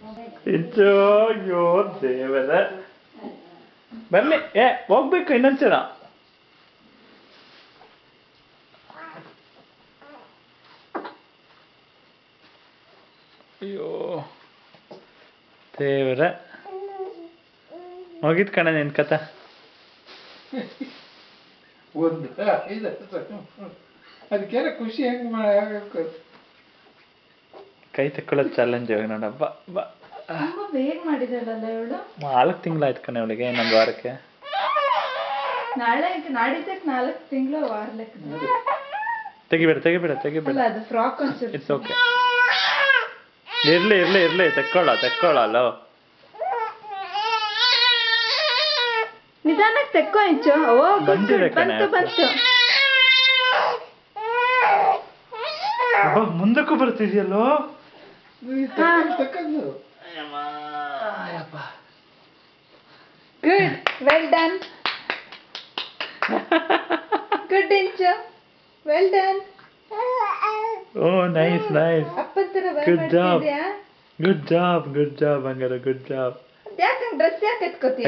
ಅಯ್ಯೋ ದೇವರ ಬನ್ನಿ ಹೋಗ್ಬೇಕು ಇನ್ನೊಂದ್ಸಲ. ಅಯ್ಯೋ ದೇವರ ಹೋಗಿದ್ ಕಣ ನಿನ್ ಕಥ. ಅದಕ್ಕೆಲ್ಲ ಖುಷಿ ಹೆಂಗ್ ಕೈ ತಕ್ಕೊಳ್ಳೋದು ಚಾಲೆಂಜ್ ಇವಾಗ ನೋಡ. ಬೇಗ ಮಾಡಿದಳಲ್ಲ ಇವಳು. 4 ತಿಂಗಳಾಯ್ತು ಕಣೆ ಅವಳಿಗೆ, ಇನ್ನೊಂದು ವಾರಕ್ಕೆ. ನಾಡಿದ್ದಕ್ಕೆ 4 ತಿಂಗಳು ವಾರ ಲೆಕ್ಕ. ತೆಗಿಬೇಡ ಅದು ಫ್ರಾಕ್ ಒಂಚೂರು. It's okay. ಇರ್ಲಿ ತೆಕ್ಕೊಳ್ಳಲ್ಲ. ನಿಧಾನಕ್ಕೆ ತೆಕ್ಕೋ ಇಂಚು. ಬಂತು ಮುಂದಕ್ಕೂ ಬರ್ತಿದ್ಯಲ್ಲೋ. Good, well done. ಗುಡ್ ಇಂಚು, ವೆಲ್ ಡನ್. Oh nice. ಅಪ್ಪನ ತರ ಗುಡ್ ಜಾಬ್ ಹಂಗಾರೆ. Good job. ಯಾಕೆ ಡ್ರೆಸ್ ಯಾಕೆ ಎತ್ಕೋತೀಯ?